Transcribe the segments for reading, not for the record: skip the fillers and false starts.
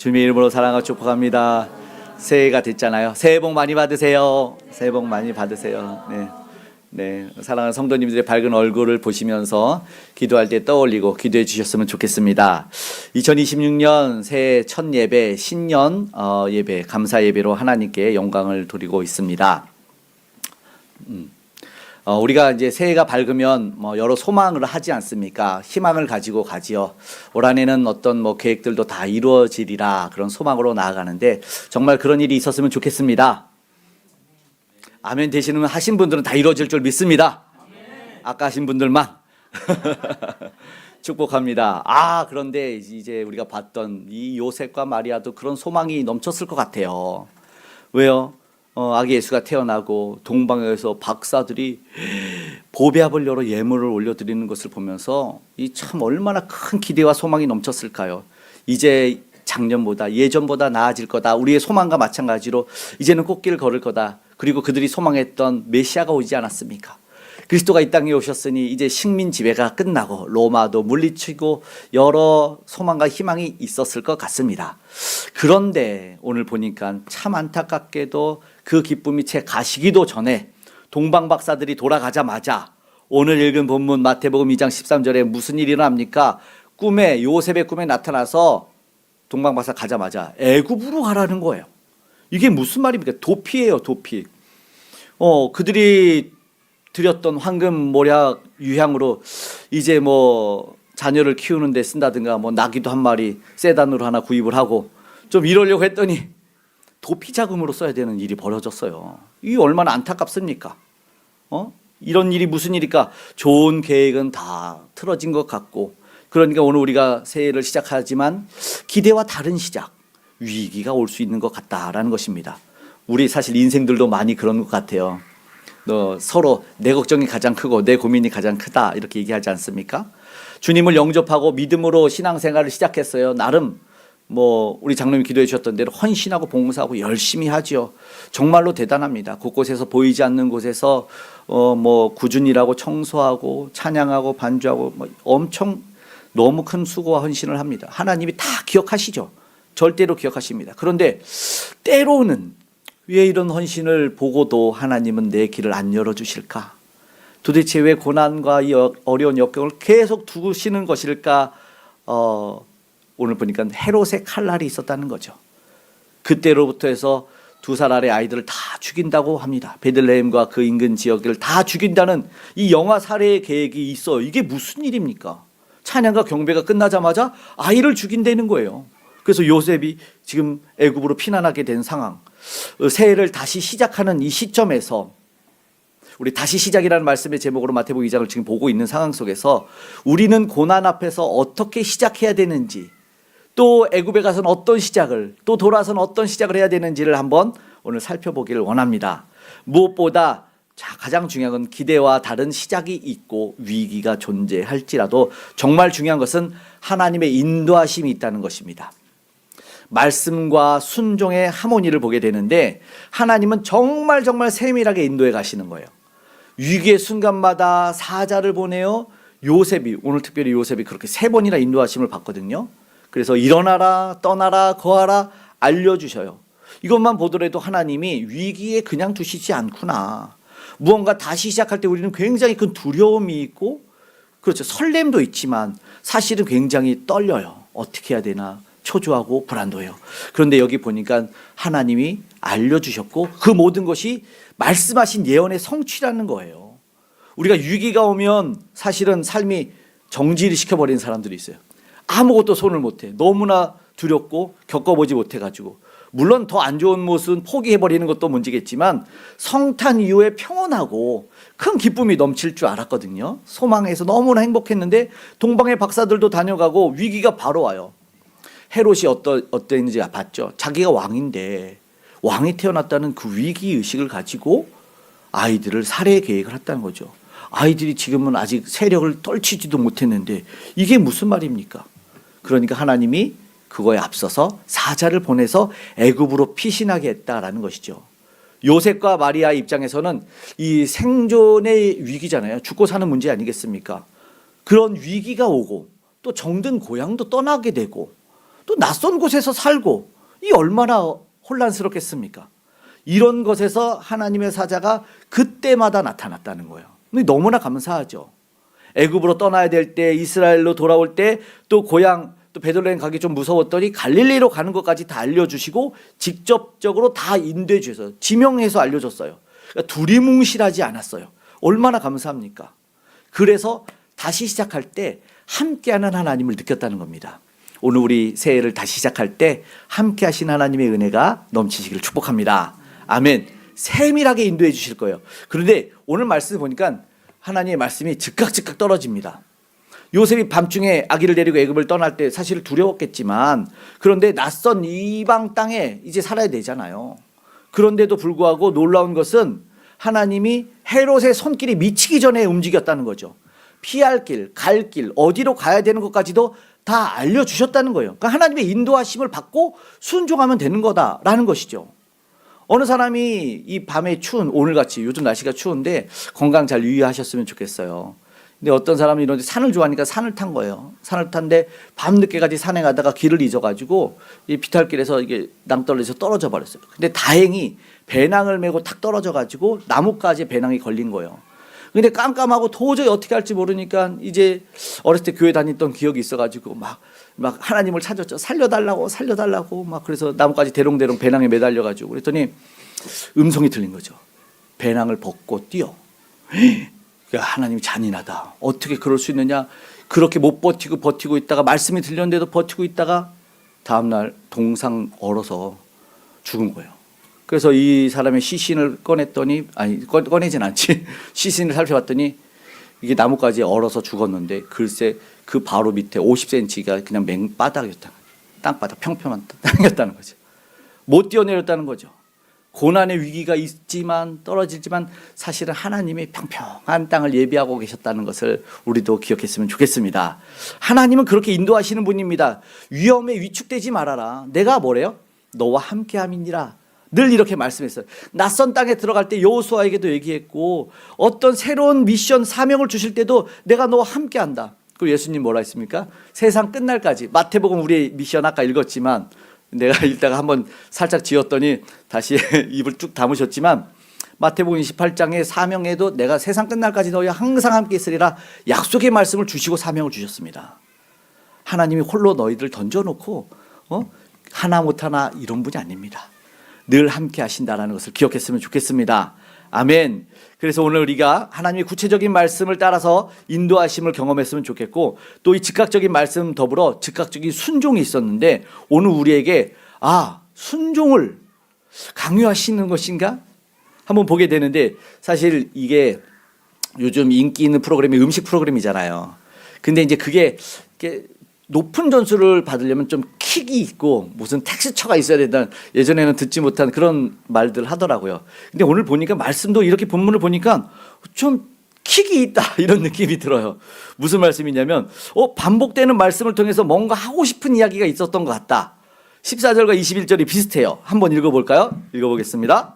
주님의 이름으로 사랑하고 축복합니다. 새해가 됐잖아요. 새해 복 많이 받으세요. 새해 복 많이 받으세요. 네, 사랑하는 성도님들의 밝은 얼굴을 보시면서 기도할 때 떠올리고 기도해 주셨으면 좋겠습니다. 2026년 새해 첫 예배, 신년 예배, 감사 예배로 하나님께 영광을 돌리고 있습니다. 우리가 이제 새해가 밝으면 여러 소망을 하지 않습니까? 희망을 가지고 가지요. 올 한해는 어떤 계획들도 다 이루어지리라 그런 소망으로 나아가는데 정말 그런 일이 있었으면 좋겠습니다. 아멘 되시는 하신 분들은 다 이루어질 줄 믿습니다. 아까 하신 분들만 축복합니다. 그런데 이제 우리가 봤던 이 요셉과 마리아도 그런 소망이 넘쳤을 것 같아요. 왜요? 아기 예수가 태어나고 동방에서 박사들이 보배합을 열어 예물을 올려드리는 것을 보면서 이 참 얼마나 큰 기대와 소망이 넘쳤을까요? 이제 작년보다 예전보다 나아질 거다. 우리의 소망과 마찬가지로 이제는 꽃길을 걸을 거다. 그리고 그들이 소망했던 메시아가 오지 않았습니까? 그리스도가 이 땅에 오셨으니 이제 식민 지배가 끝나고 로마도 물리치고 여러 소망과 희망이 있었을 것 같습니다. 그런데 오늘 보니까 참 안타깝게도 그 기쁨이 채 가시기도 전에 동방 박사들이 돌아가자마자 오늘 읽은 본문 마태복음 2장 13절에 무슨 일이 일어납니까? 요셉의 꿈에 나타나서 동방 박사 가자마자 애굽으로 가라는 거예요. 이게 무슨 말입니까? 도피예요, 도피. 그들이 드렸던 황금 모략 유향으로 이제 자녀를 키우는 데 쓴다든가 나귀도 한 마리 세단으로 하나 구입을 하고 좀 이러려고 했더니 도피 자금으로 써야 되는 일이 벌어졌어요. 이게 얼마나 안타깝습니까? 이런 일이 무슨 일일까? 좋은 계획은 다 틀어진 것 같고, 그러니까 오늘 우리가 새해를 시작하지만 기대와 다른 시작, 위기가 올 수 있는 것 같다라는 것입니다. 우리 사실 인생들도 많이 그런 것 같아요. 서로 내 걱정이 가장 크고 내 고민이 가장 크다 이렇게 얘기하지 않습니까? 주님을 영접하고 믿음으로 신앙생활을 시작했어요. 나름 우리 장로님이 기도해 주셨던 대로 헌신하고 봉사하고 열심히 하지요. 정말로 대단합니다. 곳곳에서 보이지 않는 곳에서 꾸준히 일하고 청소하고 찬양하고 반주하고 엄청 너무 큰 수고와 헌신을 합니다. 하나님이 다 기억하시죠. 절대로 기억하십니다. 그런데 때로는 왜 이런 헌신을 보고도 하나님은 내 길을 안 열어주실까? 도대체 왜 고난과 이 어려운 역경을 계속 두시는 것일까? 오늘 보니까 헤롯의 칼날이 있었다는 거죠. 그때로부터 해서 2살 아래 아이들을 다 죽인다고 합니다. 베들레헴과 그 인근 지역을 다 죽인다는 이 영아 살해 계획이 있어요. 이게 무슨 일입니까? 찬양과 경배가 끝나자마자 아이를 죽인다는 거예요. 그래서 요셉이 지금 애굽으로 피난하게 된 상황, 새해를 다시 시작하는 이 시점에서 우리 다시 시작이라는 말씀의 제목으로 마태복음 2장을 지금 보고 있는 상황 속에서 우리는 고난 앞에서 어떻게 시작해야 되는지, 또 애굽에 가서는 어떤 시작을, 또 돌아서는 어떤 시작을 해야 되는지를 한번 오늘 살펴보기를 원합니다. 무엇보다 가장 중요한 건 기대와 다른 시작이 있고 위기가 존재할지라도 정말 중요한 것은 하나님의 인도하심이 있다는 것입니다. 말씀과 순종의 하모니를 보게 되는데 하나님은 정말 세밀하게 인도해 가시는 거예요. 위기의 순간마다 사자를 보내요. 요셉이, 오늘 특별히 요셉이 그렇게 3번이나 인도하심을 받거든요. 그래서 일어나라, 떠나라, 거하라 알려주셔요. 이것만 보더라도 하나님이 위기에 그냥 두시지 않구나. 무언가 다시 시작할 때 우리는 굉장히 큰 두려움이 있고, 그렇죠, 설렘도 있지만 사실은 굉장히 떨려요. 어떻게 해야 되나, 초조하고 불안도해요. 그런데 여기 보니까 하나님이 알려주셨고 그 모든 것이 말씀하신 예언의 성취라는 거예요. 우리가 위기가 오면 사실은 삶이 정지를 시켜버리는 사람들이 있어요. 아무것도 손을 못해. 너무나 두렵고 겪어보지 못해가지고. 물론 더 안 좋은 모습은 포기해버리는 것도 문제겠지만 성탄 이후에 평온하고 큰 기쁨이 넘칠 줄 알았거든요. 소망에서 너무나 행복했는데 동방의 박사들도 다녀가고 위기가 바로 와요. 헤롯이 어땠는지 봤죠. 자기가 왕인데 왕이 태어났다는 그 위기의식을 가지고 아이들을 살해 계획을 했다는 거죠. 아이들이 지금은 아직 세력을 떨치지도 못했는데 이게 무슨 말입니까? 그러니까 하나님이 그거에 앞서서 사자를 보내서 애굽으로 피신하게 했다라는 것이죠. 요셉과 마리아 입장에서는 이 생존의 위기잖아요. 죽고 사는 문제 아니겠습니까? 그런 위기가 오고 또 정든 고향도 떠나게 되고 또 낯선 곳에서 살고 이 얼마나 혼란스럽겠습니까? 이런 것에서 하나님의 사자가 그때마다 나타났다는 거예요. 너무나 감사하죠. 애굽으로 떠나야 될 때, 이스라엘로 돌아올 때, 또 고향 또 베들레헴 가기 좀 무서웠더니 갈릴리로 가는 것까지 다 알려주시고 직접적으로 다 인도해 주셔서 지명해서 알려줬어요. 그러니까 두리뭉실하지 않았어요. 얼마나 감사합니까? 그래서 다시 시작할 때 함께하는 하나님을 느꼈다는 겁니다. 오늘 우리 새해를 다시 시작할 때 함께 하신 하나님의 은혜가 넘치시기를 축복합니다. 아멘. 세밀하게 인도해 주실 거예요. 그런데 오늘 말씀을 보니까 하나님의 말씀이 즉각 떨어집니다. 요셉이 밤중에 아기를 데리고 애굽을 떠날 때 사실 두려웠겠지만, 그런데 낯선 이방 땅에 이제 살아야 되잖아요. 그런데도 불구하고 놀라운 것은 하나님이 헤롯의 손길이 미치기 전에 움직였다는 거죠. 피할 길, 갈 길, 어디로 가야 되는 것까지도 다 알려주셨다는 거예요. 그러니까 하나님의 인도하심을 받고 순종하면 되는 거다라는 것이죠. 어느 사람이 이 밤에 추운, 오늘같이 요즘 날씨가 추운데 건강 잘 유의하셨으면 좋겠어요. 근데 어떤 사람은 이런데 산을 좋아하니까 산을 탄 거예요. 산을 탔는데 밤늦게까지 산에 가다가 길을 잊어가지고 이 비탈길에서 이게 낭떠러지에서 떨어져 버렸어요. 근데 다행히 배낭을 메고 탁 떨어져가지고 나뭇가지에 배낭이 걸린 거예요. 근데 깜깜하고 도저히 어떻게 할지 모르니까 이제 어렸을 때 교회 다녔던 기억이 있어가지고 막 하나님을 찾았죠. 살려달라고 막. 그래서 나뭇가지 대롱대롱 배낭에 매달려가지고 그랬더니 음성이 들린 거죠. 배낭을 벗고 뛰어. 하나님이 잔인하다. 어떻게 그럴 수 있느냐. 그렇게 못 버티고 있다가 말씀이 들렸는데도 버티고 있다가 다음날 동상 얼어서 죽은 거예요. 그래서 이 사람의 시신을 꺼냈더니, 아니 꺼내진 않지, 시신을 살펴봤더니 이게 나뭇가지에 얼어서 죽었는데 글쎄 그 바로 밑에 50cm가 그냥 맹바닥이었다. 땅바닥 평평한 땅이었다는 거죠. 못 뛰어내렸다는 거죠. 고난의 위기가 있지만 떨어지지만 사실은 하나님이 평평한 땅을 예비하고 계셨다는 것을 우리도 기억했으면 좋겠습니다. 하나님은 그렇게 인도하시는 분입니다. 위험에 위축되지 말아라. 내가 뭐래요? 너와 함께함이니라. 늘 이렇게 말씀했어요. 낯선 땅에 들어갈 때 여호수아에게도 얘기했고, 어떤 새로운 미션 사명을 주실 때도 내가 너와 함께한다. 그리고 예수님 뭐라 했습니까? 세상 끝날까지. 마태복음 우리 미션 아까 읽었지만 내가 읽다가 한번 살짝 지었더니 다시 입을 쭉 다무셨지만, 마태복음 28장의 사명에도 내가 세상 끝날까지 너희와 항상 함께 있으리라 약속의 말씀을 주시고 사명을 주셨습니다. 하나님이 홀로 너희들 던져놓고 하나 못하나 이런 분이 아닙니다. 늘 함께 하신다는 것을 기억했으면 좋겠습니다. 아멘. 그래서 오늘 우리가 하나님의 구체적인 말씀을 따라서 인도하심을 경험했으면 좋겠고, 또 이 즉각적인 말씀 더불어 즉각적인 순종이 있었는데, 오늘 우리에게 순종을 강요하시는 것인가? 한번 보게 되는데, 사실 이게 요즘 인기 있는 프로그램이 음식 프로그램이잖아요. 근데 이제 그게 높은 점수를 받으려면 좀 킥이 있고 무슨 텍스처가 있어야 된다는, 예전에는 듣지 못한 그런 말들 하더라고요. 근데 오늘 보니까 말씀도 이렇게 본문을 보니까 좀 킥이 있다 이런 느낌이 들어요. 무슨 말씀이냐면 반복되는 말씀을 통해서 뭔가 하고 싶은 이야기가 있었던 것 같다. 14절과 21절이 비슷해요. 한번 읽어볼까요? 읽어보겠습니다.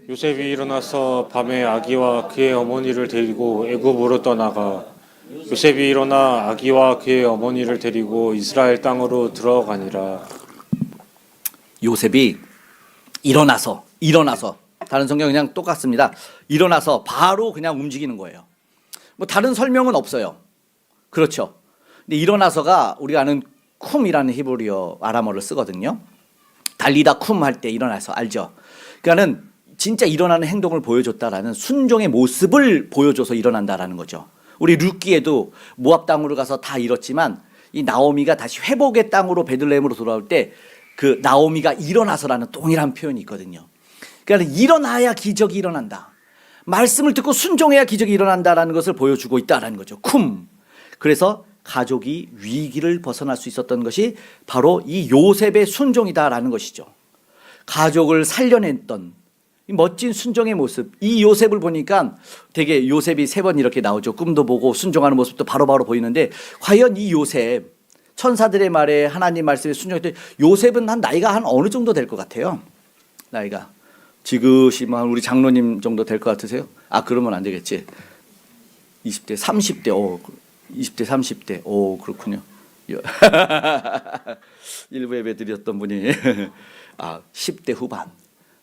요셉이 일어나서 밤에 아기와 그의 어머니를 데리고 애굽으로 떠나가, 요셉이 일어나 아기와 그의 어머니를 데리고 이스라엘 땅으로 들어가니라. 요셉이 일어나서 다른 성경 그냥 똑같습니다. 일어나서 바로 그냥 움직이는 거예요. 뭐 다른 설명은 없어요. 그렇죠. 근데 일어나서가 우리가 아는 쿰이라는 히브리어 아람어를 쓰거든요. 달리다 쿰 할 때 일어나서, 알죠? 그러니까는 진짜 일어나는 행동을 보여줬다라는 순종의 모습을 보여줘서 일어난다라는 거죠. 우리 룻기에도 모압 땅으로 가서 다 잃었지만 이 나오미가 다시 회복의 땅으로 베들레헴으로 돌아올 때 그 나오미가 일어나서라는 동일한 표현이 있거든요. 그러니까 일어나야 기적이 일어난다. 말씀을 듣고 순종해야 기적이 일어난다라는 것을 보여주고 있다라는 거죠. 쿰. 그래서 가족이 위기를 벗어날 수 있었던 것이 바로 이 요셉의 순종이다라는 것이죠. 가족을 살려냈던 이 멋진 순종의 모습. 이 요셉을 보니까 되게 요셉이 3번 이렇게 나오죠. 꿈도 보고 순종하는 모습도 바로바로 보이는데, 과연 이 요셉, 천사들의 말에 하나님 말씀에 순종했던 요셉은 나이가 한 어느 정도 될 것 같아요? 나이가 지그시 우리 장로님 정도 될 것 같으세요? 그러면 안 되겠지. 20대 30대 20대 30대 그렇군요. 일부 예배 드렸던 분이 10대 후반.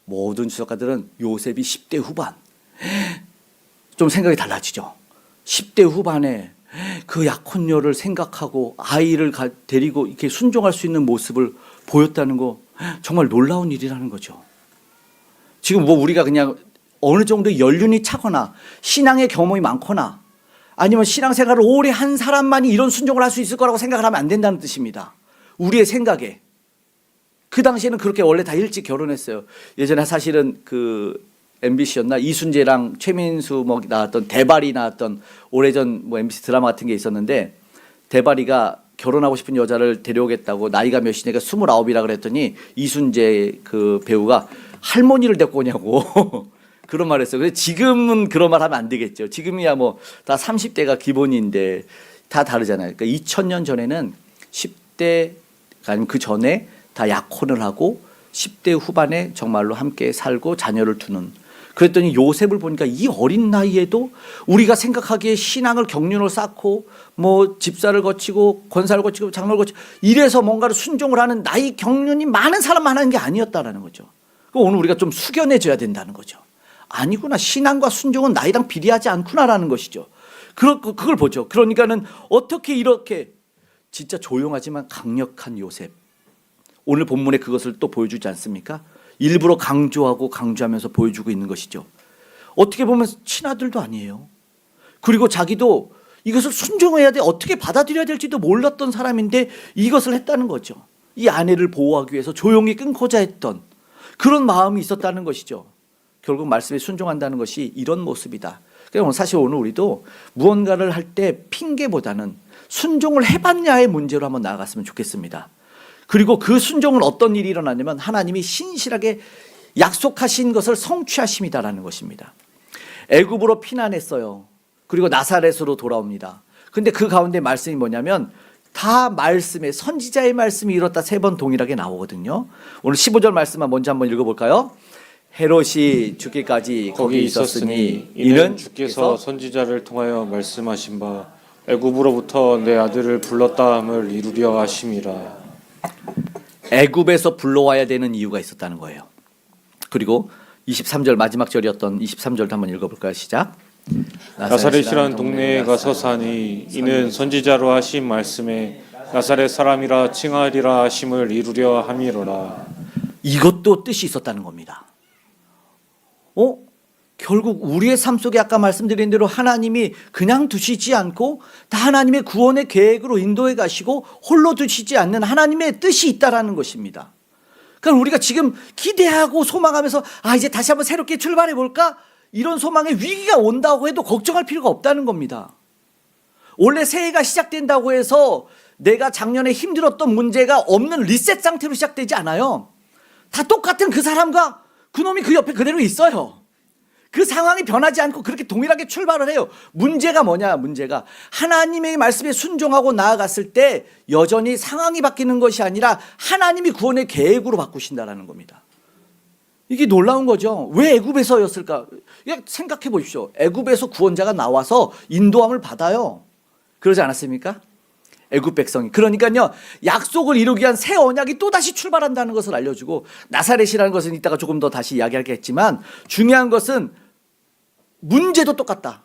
모든 주석가들은 요셉이 10대 후반. 좀 생각이 달라지죠. 10대 후반에 그 약혼녀를 생각하고 아이를 데리고 이렇게 순종할 수 있는 모습을 보였다는 거 정말 놀라운 일이라는 거죠. 지금 뭐 우리가 그냥 어느 정도 연륜이 차거나 신앙의 경험이 많거나 아니면 신앙생활을 오래 한 사람만이 이런 순종을 할 수 있을 거라고 생각을 하면 안 된다는 뜻입니다. 우리의 생각에. 그 당시에는 그렇게 원래 다 일찍 결혼했어요. 예전에 사실은 그 MBC였나 이순재랑 최민수 뭐 나왔던 대발이 나왔던 오래전 뭐 MBC 드라마 같은 게 있었는데 대발이가 결혼하고 싶은 여자를 데려오겠다고 나이가 몇이니까 29이라 그랬더니 이순재 그 배우가 할머니를 데리고 오냐고 그런 말 했어요. 근데 지금은 그런 말 하면 안 되겠죠. 지금이야 뭐 다 30대가 기본인데 다 다르잖아요. 그러니까 2000년 전에는 10대 아니면 그 전에 다 약혼을 하고 10대 후반에 정말로 함께 살고 자녀를 두는. 그랬더니 요셉을 보니까 이 어린 나이에도 우리가 생각하기에 신앙을 경륜을 쌓고 뭐 집사를 거치고 권사를 거치고 장로를 거치고 이래서 뭔가를 순종을 하는 나이 경륜이 많은 사람만 하는 게 아니었다라는 거죠. 오늘 우리가 좀 숙연해져야 된다는 거죠. 아니구나. 신앙과 순종은 나이랑 비례하지 않구나라는 것이죠. 그걸 보죠. 그러니까는 어떻게 이렇게 진짜 조용하지만 강력한 요셉. 오늘 본문에 그것을 또 보여주지 않습니까? 일부러 강조하고 강조하면서 보여주고 있는 것이죠. 어떻게 보면 친아들도 아니에요. 그리고 자기도 이것을 순종해야 돼, 어떻게 받아들여야 될지도 몰랐던 사람인데 이것을 했다는 거죠. 이 아내를 보호하기 위해서 조용히 끊고자 했던 그런 마음이 있었다는 것이죠. 결국 말씀에 순종한다는 것이 이런 모습이다. 그러니까 사실 오늘 우리도 무언가를 할 때 핑계보다는 순종을 해봤냐의 문제로 한번 나아갔으면 좋겠습니다. 그리고 그 순종은 어떤 일이 일어나냐면 하나님이 신실하게 약속하신 것을 성취하심이다라는 것입니다. 애굽으로 피난했어요. 그리고 나사렛으로 돌아옵니다. 근데 그 가운데 말씀이 뭐냐면 다 말씀에 선지자의 말씀이 이렇다 3번 동일하게 나오거든요. 오늘 15절 말씀만 먼저 한번 읽어볼까요? 헤롯이 죽기까지 거기 있었으니 이는 주께서 선지자를 통하여 말씀하신 바 애굽으로부터 내 아들을 불렀다 함을 이루려 하심이라. 애굽에서 불러와야 되는 이유가 있었다는 거예요. 그리고 23절 마지막 절이었던 23절도 한번 읽어볼까요? 시작. 나사렛이라는 동네에 가서 사니 이는 선지자로 하신 말씀에 나사렛 사람이라 칭하리라 하심을 이루려 함이로라. 이것도 뜻이 있었다는 겁니다. 결국 우리의 삶 속에 아까 말씀드린 대로 하나님이 그냥 두시지 않고 다 하나님의 구원의 계획으로 인도해 가시고 홀로 두시지 않는 하나님의 뜻이 있다라는 것입니다. 그러니까 우리가 지금 기대하고 소망하면서 이제 다시 한번 새롭게 출발해 볼까? 이런 소망에 위기가 온다고 해도 걱정할 필요가 없다는 겁니다. 원래 새해가 시작된다고 해서 내가 작년에 힘들었던 문제가 없는 리셋 상태로 시작되지 않아요. 다 똑같은 그 사람과 그놈이 그 옆에 그대로 있어요. 그 상황이 변하지 않고 그렇게 동일하게 출발을 해요. 문제가 뭐냐? 문제가 하나님의 말씀에 순종하고 나아갔을 때 여전히 상황이 바뀌는 것이 아니라 하나님이 구원의 계획으로 바꾸신다라는 겁니다. 이게 놀라운 거죠. 왜 애굽에서였을까? 생각해 보십시오. 애굽에서 구원자가 나와서 인도함을 받아요. 그러지 않았습니까? 애굽 백성이. 그러니까요, 약속을 이루기 위한 새 언약이 또다시 출발한다는 것을 알려주고, 나사렛이라는 것은 이따가 조금 더 다시 이야기하겠지만 중요한 것은 문제도 똑같다.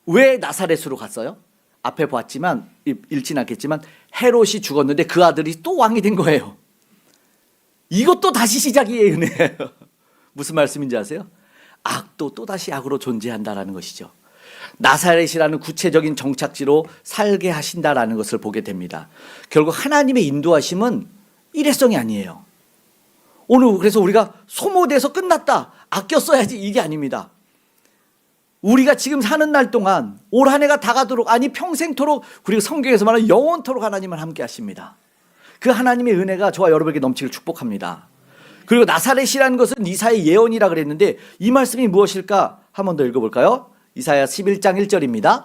왜 나사렛으로 갔어요? 앞에 봤지만 읽진 않겠지만 헤롯이 죽었는데 그 아들이 또 왕이 된 거예요. 이것도 다시 시작이에요. 은혜예요. 무슨 말씀인지 아세요? 악도 또다시 악으로 존재한다라는 것이죠. 나사렛이라는 구체적인 정착지로 살게 하신다라는 것을 보게 됩니다. 결국 하나님의 인도하심은 일회성이 아니에요. 오늘 그래서 우리가 소모돼서 끝났다, 아껴 써야지, 이게 아닙니다. 우리가 지금 사는 날 동안 올 한 해가 다 가도록, 아니 평생토록, 그리고 성경에서 말하는 영원토록 하나님을 함께 하십니다. 그 하나님의 은혜가 저와 여러분에게 넘치길 축복합니다. 그리고 나사렛이라는 것은 이사야의 예언이라 그랬는데 이 말씀이 무엇일까? 한 번 더 읽어볼까요? 이사야 11장 1절입니다.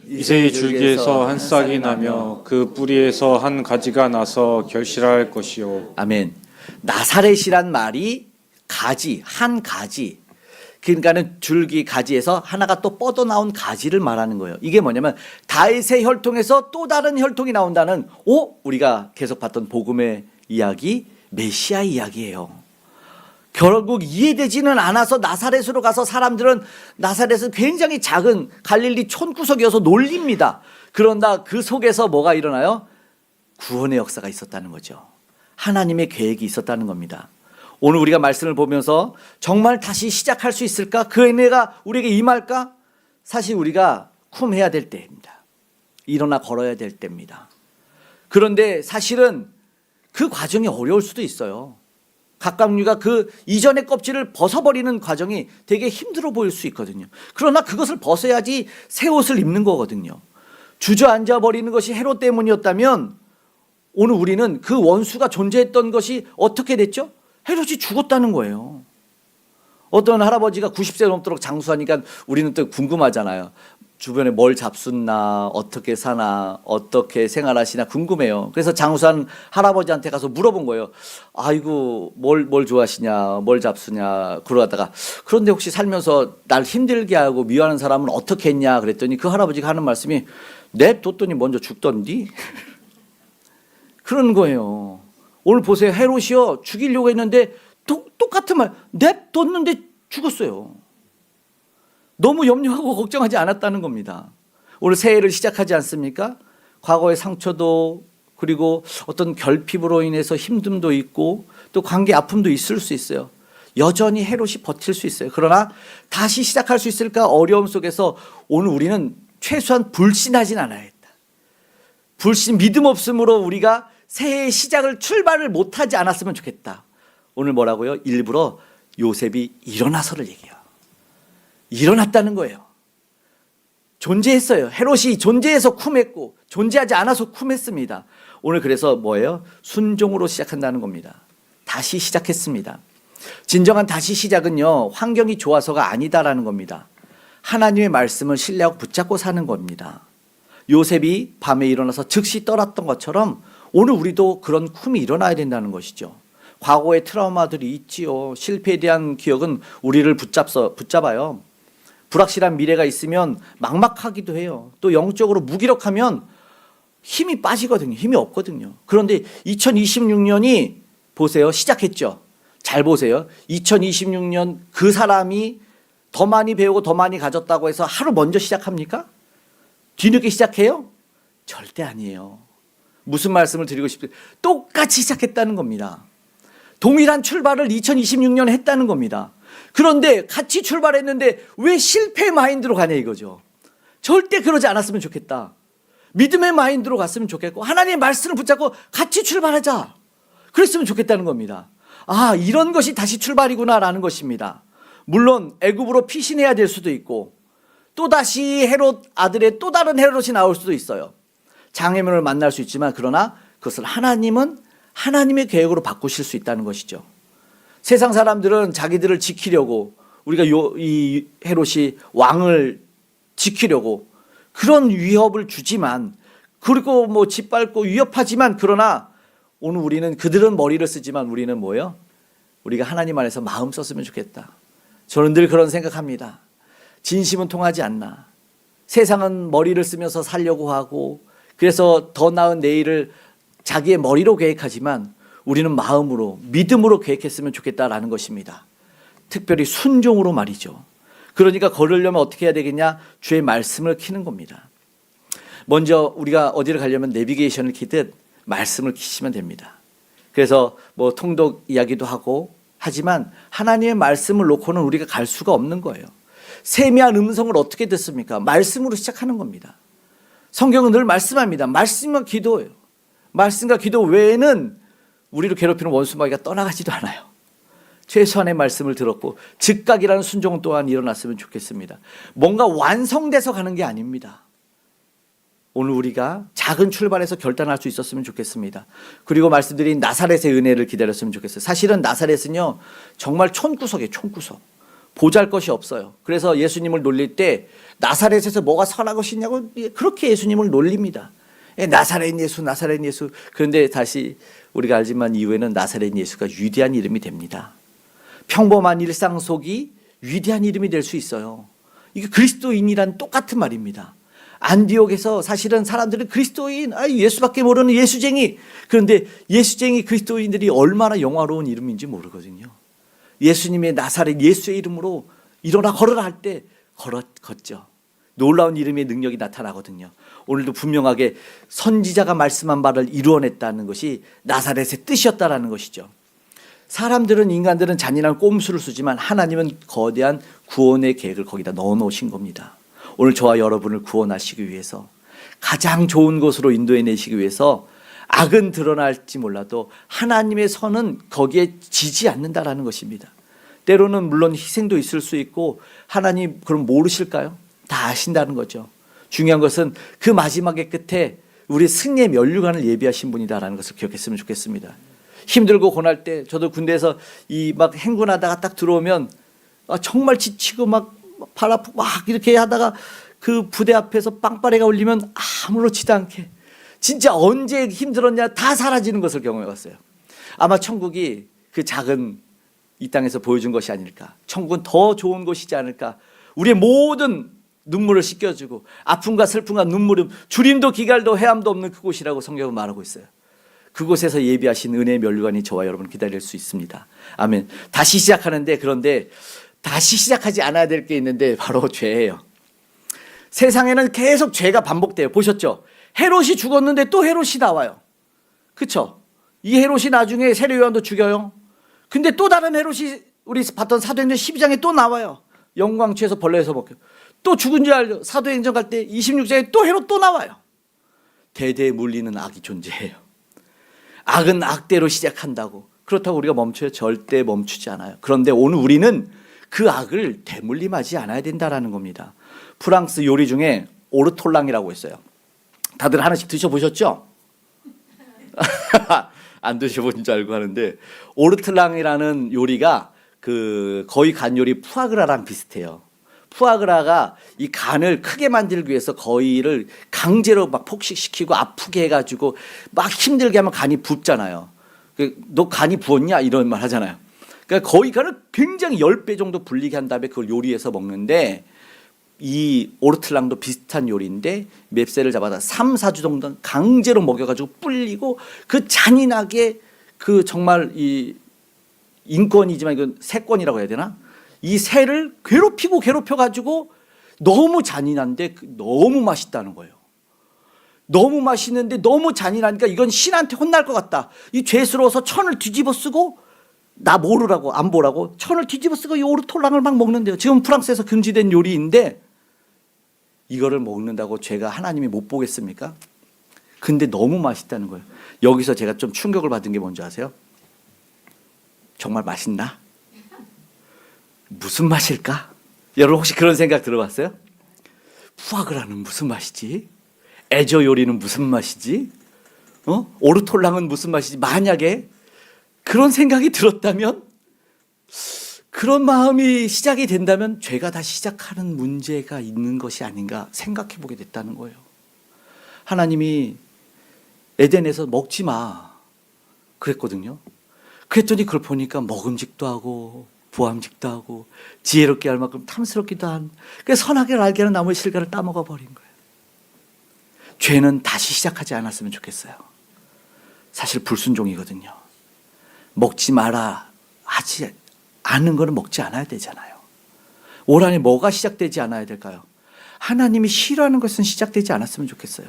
이새의 줄기에서 한 싹이 나며 그 뿌리에서 한 가지가 나서 결실할 것이요. 아멘. 나사렛이란 말이 가지, 한 가지. 그러니까는 줄기 가지에서 하나가 또 뻗어나온 가지를 말하는 거예요. 이게 뭐냐면 다윗의 혈통에서 또 다른 혈통이 나온다는 우리가 계속 봤던 복음의 이야기, 메시아 이야기예요. 결국 이해되지는 않아서 나사렛으로 가서 사람들은 나사렛은 굉장히 작은 갈릴리 촌구석이어서 놀립니다. 그런다 그 속에서 뭐가 일어나요? 구원의 역사가 있었다는 거죠. 하나님의 계획이 있었다는 겁니다. 오늘 우리가 말씀을 보면서 정말 다시 시작할 수 있을까? 그 은혜가 우리에게 임할까? 사실 우리가 쿰해야 될 때입니다. 일어나 걸어야 될 때입니다. 그런데 사실은 그 과정이 어려울 수도 있어요. 갑각류가 그 이전의 껍질을 벗어버리는 과정이 되게 힘들어 보일 수 있거든요. 그러나 그것을 벗어야지 새 옷을 입는 거거든요. 주저앉아 버리는 것이 헤롯 때문이었다면 오늘 우리는 그 원수가 존재했던 것이 어떻게 됐죠? 헤롯이 죽었다는 거예요. 어떤 할아버지가 90세 넘도록 장수하니까 우리는 또 궁금하잖아요. 주변에 뭘 잡숫나, 어떻게 사나, 어떻게 생활하시나 궁금해요. 그래서 장수한 할아버지한테 가서 물어본 거예요. 아이고, 뭘 좋아하시냐, 뭘 잡수냐, 그러다가 그런데 혹시 살면서 날 힘들게 하고 미워하는 사람은 어떻게 했냐 그랬더니 그 할아버지가 하는 말씀이 냅뒀더니 먼저 죽던디? 그러는 거예요. 오늘 보세요. 헤롯이요. 죽이려고 했는데 똑같은 말. 냅뒀는데 죽었어요. 너무 염려하고 걱정하지 않았다는 겁니다. 오늘 새해를 시작하지 않습니까? 과거의 상처도 그리고 어떤 결핍으로 인해서 힘듦도 있고 또 관계 아픔도 있을 수 있어요. 여전히 헤롯이 버틸 수 있어요. 그러나 다시 시작할 수 있을까? 어려움 속에서 오늘 우리는 최소한 불신하진 않아야겠다. 불신, 믿음 없음으로 우리가 새해의 시작을 출발을 못하지 않았으면 좋겠다. 오늘 뭐라고요? 일부러 요셉이 일어나서를 얘기해요. 일어났다는 거예요. 존재했어요. 헤롯이 존재해서 쿰했고 존재하지 않아서 쿰했습니다. 오늘 그래서 뭐예요? 순종으로 시작한다는 겁니다. 다시 시작했습니다. 진정한 다시 시작은요, 환경이 좋아서가 아니다라는 겁니다. 하나님의 말씀을 신뢰하고 붙잡고 사는 겁니다. 요셉이 밤에 일어나서 즉시 떠났던 것처럼 오늘 우리도 그런 쿰이 일어나야 된다는 것이죠. 과거의 트라우마들이 있지요. 실패에 대한 기억은 우리를 붙잡아요. 불확실한 미래가 있으면 막막하기도 해요. 또 영적으로 무기력하면 힘이 빠지거든요. 힘이 없거든요. 그런데 2026년이 보세요. 시작했죠. 잘 보세요. 2026년 그 사람이 더 많이 배우고 더 많이 가졌다고 해서 하루 먼저 시작합니까? 뒤늦게 시작해요? 절대 아니에요. 무슨 말씀을 드리고 싶어요? 똑같이 시작했다는 겁니다. 동일한 출발을 2026년에 했다는 겁니다. 그런데 같이 출발했는데 왜 실패 마인드로 가냐 이거죠. 절대 그러지 않았으면 좋겠다. 믿음의 마인드로 갔으면 좋겠고 하나님의 말씀을 붙잡고 같이 출발하자. 그랬으면 좋겠다는 겁니다. 아, 이런 것이 다시 출발이구나라는 것입니다. 물론 애굽으로 피신해야 될 수도 있고 또다시 헤롯 아들의 또 다른 헤롯이 나올 수도 있어요. 장애물을 만날 수 있지만 그러나 그것을 하나님은 하나님의 계획으로 바꾸실 수 있다는 것이죠. 세상 사람들은 자기들을 지키려고 우리가 이 헤롯이 왕을 지키려고 그런 위협을 주지만 그리고 뭐 짓밟고 위협하지만 그러나 오늘 우리는 그들은 머리를 쓰지만 우리는 뭐예요? 우리가 하나님 안에서 마음 썼으면 좋겠다. 저는 늘 그런 생각합니다. 진심은 통하지 않나. 세상은 머리를 쓰면서 살려고 하고 그래서 더 나은 내일을 자기의 머리로 계획하지만 우리는 마음으로 믿음으로 계획했으면 좋겠다라는 것입니다. 특별히 순종으로 말이죠. 그러니까 걸으려면 어떻게 해야 되겠냐? 주의 말씀을 키는 겁니다. 먼저 우리가 어디를 가려면 내비게이션을 키듯 말씀을 키시면 됩니다. 그래서 뭐 통독 이야기도 하고 하지만 하나님의 말씀을 놓고는 우리가 갈 수가 없는 거예요. 세미한 음성을 어떻게 듣습니까? 말씀으로 시작하는 겁니다. 성경은 늘 말씀합니다. 말씀과 기도예요. 말씀과 기도 외에는 우리를 괴롭히는 원수마귀가 떠나가지도 않아요. 최소한의 말씀을 들었고 즉각이라는 순종 또한 일어났으면 좋겠습니다. 뭔가 완성돼서 가는 게 아닙니다. 오늘 우리가 작은 출발에서 결단할 수 있었으면 좋겠습니다. 그리고 말씀드린 나사렛의 은혜를 기다렸으면 좋겠어요. 사실은 나사렛은요 정말 촌구석이에요. 촌구석. 보잘것이 없어요. 그래서 예수님을 놀릴 때 나사렛에서 뭐가 선한 것이 있냐고 그렇게 예수님을 놀립니다. 나사렛 예수, 나사렛 예수. 그런데 다시 우리가 알지만 이후에는 나사렛 예수가 위대한 이름이 됩니다. 평범한 일상 속이 위대한 이름이 될 수 있어요. 이게 그리스도인이란 똑같은 말입니다. 안디옥에서 사실은 사람들은 그리스도인, 예수밖에 모르는 예수쟁이. 그런데 예수쟁이 그리스도인들이 얼마나 영화로운 이름인지 모르거든요. 예수님의 나사렛 예수의 이름으로 일어나 걸어라 할 때 걷죠. 놀라운 이름의 능력이 나타나거든요. 오늘도 분명하게 선지자가 말씀한 바를 이루어냈다는 것이 나사렛의 뜻이었다라는 것이죠. 사람들은, 인간들은 잔인한 꼼수를 쓰지만 하나님은 거대한 구원의 계획을 거기다 넣어놓으신 겁니다. 오늘 저와 여러분을 구원하시기 위해서, 가장 좋은 곳으로 인도해내시기 위해서, 악은 드러날지 몰라도 하나님의 선은 거기에 지지 않는다라는 것입니다. 때로는 물론 희생도 있을 수 있고, 하나님 그럼 모르실까요? 다 아신다는 거죠. 중요한 것은 그 마지막의 끝에 우리 승리의 면류관을 예비하신 분이다라는 것을 기억했으면 좋겠습니다. 힘들고 고날 때, 저도 군대에서 이 막 행군하다가 딱 들어오면 정말 지치고 막 발 아프고 막 이렇게 하다가 그 부대 앞에서 빵빠레가 울리면 아무렇지도 않게 진짜 언제 힘들었냐 다 사라지는 것을 경험해 봤어요. 아마 천국이 그 작은 이 땅에서 보여준 것이 아닐까. 천국은 더 좋은 곳이지 않을까. 우리의 모든 눈물을 씻겨주고 아픔과 슬픔과 눈물은 주림도 기갈도 해함도 없는 그곳이라고 성경은 말하고 있어요. 그곳에서 예비하신 은혜의 면류관이 저와 여러분을 기다릴 수 있습니다. 아멘. 다시 시작하는데, 그런데 다시 시작하지 않아야 될 게 있는데 바로 죄예요. 세상에는 계속 죄가 반복돼요. 보셨죠? 헤롯이 죽었는데 또 헤롯이 나와요. 그렇죠? 이 헤롯이 나중에 세례요한도 죽여요. 근데 또 다른 헤롯이 우리 봤던 사도행전 12장에 또 나와요. 영광 취해서 벌레에서 먹혀요. 또 죽은 줄 알죠? 사도행전 갈 때 26장에 또 헤롯 또 나와요. 대대에 물리는 악이 존재해요. 악은 악대로 시작한다고. 그렇다고 우리가 멈춰요? 절대 멈추지 않아요. 그런데 오늘 우리는 그 악을 대물림하지 않아야 된다라는 겁니다. 프랑스 요리 중에 오르톨랑이라고 있어요. 다들 하나씩 드셔보셨죠? 안 드셔본 줄 알고 하는데, 오르톨랑이라는 요리가 그 거의 간 요리 푸아그라랑 비슷해요. 푸아그라가 이 간을 크게 만들기 위해서 거의를 강제로 막 폭식시키고 아프게 해가지고 막 힘들게 하면 간이 붓잖아요. 너 간이 부었냐? 이런 말 하잖아요. 그러니까 거의 간을 굉장히 10배 정도 불리게 한 다음에 그걸 요리해서 먹는데, 이 오르틀랑도 비슷한 요리인데 맵새를 잡아다 3, 4주 정도 강제로 먹여가지고 불리고 그 잔인하게 그 정말 이 인권이지만 이건 새권이라고 해야 되나? 이 새를 괴롭혀가지고 너무 잔인한데 너무 맛있다는 거예요. 너무 맛있는데 너무 잔인하니까 이건 신한테 혼날 것 같다. 이 죄스러워서 천을 뒤집어 쓰고, 나 모르라고 안 보라고 천을 뒤집어 쓰고 이 오르톨랑을 막 먹는데요. 지금 프랑스에서 금지된 요리인데 이거를 먹는다고 죄가 하나님이 못 보겠습니까? 근데 너무 맛있다는 거예요. 여기서 제가 좀 충격을 받은 게 뭔지 아세요? 정말 맛있나? 무슨 맛일까? 여러분 혹시 그런 생각 들어봤어요? 푸아그라는 무슨 맛이지? 애저 요리는 무슨 맛이지? 오르톨랑은 무슨 맛이지? 만약에 그런 생각이 들었다면, 그런 마음이 시작이 된다면 죄가 다시 시작하는 문제가 있는 것이 아닌가 생각해 보게 됐다는 거예요. 하나님이 에덴에서 먹지 마 그랬거든요. 그랬더니 그걸 보니까 먹음직도 하고 보암직도 하고 지혜롭게 할 만큼 탐스럽기도 한, 그래서 선하게 알게 하는 나무의 실과를 따먹어 버린 거예요. 죄는 다시 시작하지 않았으면 좋겠어요. 사실 불순종이거든요. 먹지 마라 하지 않는 거는 먹지 않아야 되잖아요. 올 한해 뭐가 시작되지 않아야 될까요? 하나님이 싫어하는 것은 시작되지 않았으면 좋겠어요.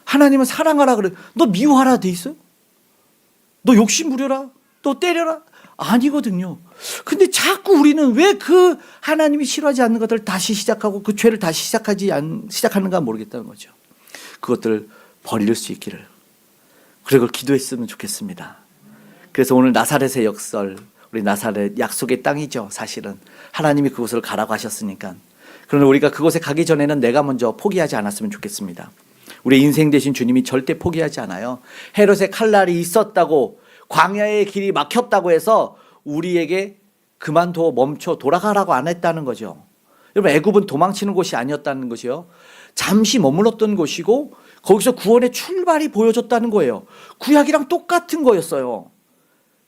하나님은 사랑하라 그래. 너 미워하라 돼 있어요? 너 욕심 부려라? 너 때려라? 아니거든요. 근데 자꾸 우리는 왜 그 하나님이 싫어하지 않는 것들을 다시 시작하고 그 죄를 다시 시작하는가 모르겠다는 거죠. 그것들을 버릴 수 있기를, 그걸 기도했으면 좋겠습니다. 그래서 오늘 나사렛의 역설, 우리 나사렛 약속의 땅이죠. 사실은 하나님이 그곳을 가라고 하셨으니까. 그러나 우리가 그곳에 가기 전에는 내가 먼저 포기하지 않았으면 좋겠습니다. 우리 인생 되신 주님이 절대 포기하지 않아요. 헤롯의 칼날이 있었다고, 광야의 길이 막혔다고 해서 우리에게 그만둬 멈춰 돌아가라고 안 했다는 거죠. 여러분, 애굽은 도망치는 곳이 아니었다는 것이요, 잠시 머물렀던 곳이고 거기서 구원의 출발이 보여졌다는 거예요. 구약이랑 똑같은 거였어요.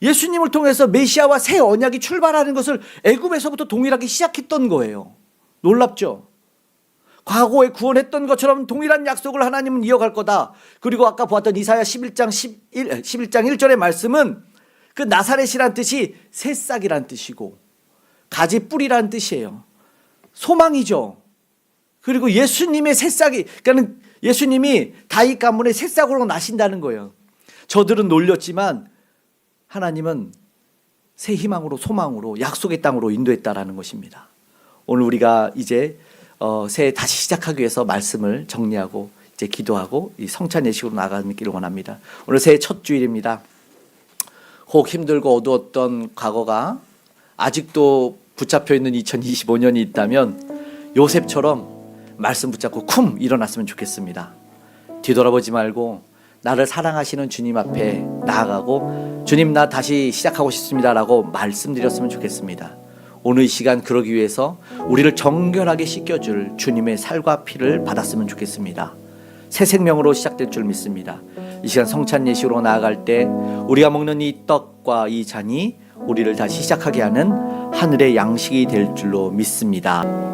예수님을 통해서 메시아와 새 언약이 출발하는 것을 애굽에서부터 동일하게 시작했던 거예요. 놀랍죠? 과거에 구원했던 것처럼 동일한 약속을 하나님은 이어갈 거다. 그리고 아까 보았던 이사야 11장 1절의 말씀은 그 나사렛이란 뜻이 새싹이란 뜻이고 가지 뿌리란 뜻이에요. 소망이죠. 그리고 예수님의 새싹이, 그러니까 예수님이 다윗 가문의 새싹으로 나신다는 거예요. 저들은 놀렸지만 하나님은 새 희망으로, 소망으로, 약속의 땅으로 인도했다라는 것입니다. 오늘 우리가 이제 새해 다시 시작하기 위해서 말씀을 정리하고 이제 기도하고 이 성찬 예식으로 나가기를 원합니다. 오늘 새해 첫 주일입니다. 혹 힘들고 어두웠던 과거가 아직도 붙잡혀 있는 2025년이 있다면 요셉처럼 말씀 붙잡고 쿵 일어났으면 좋겠습니다. 뒤돌아보지 말고 나를 사랑하시는 주님 앞에 나아가고 주님 나 다시 시작하고 싶습니다 라고 말씀드렸으면 좋겠습니다. 오늘 이 시간 그러기 위해서 우리를 정결하게 씻겨줄 주님의 살과 피를 받았으면 좋겠습니다. 새 생명으로 시작될 줄 믿습니다. 이 시간 성찬 예식으로 나아갈 때 우리가 먹는 이 떡과 이 잔이 우리를 다시 시작하게 하는 하늘의 양식이 될 줄로 믿습니다.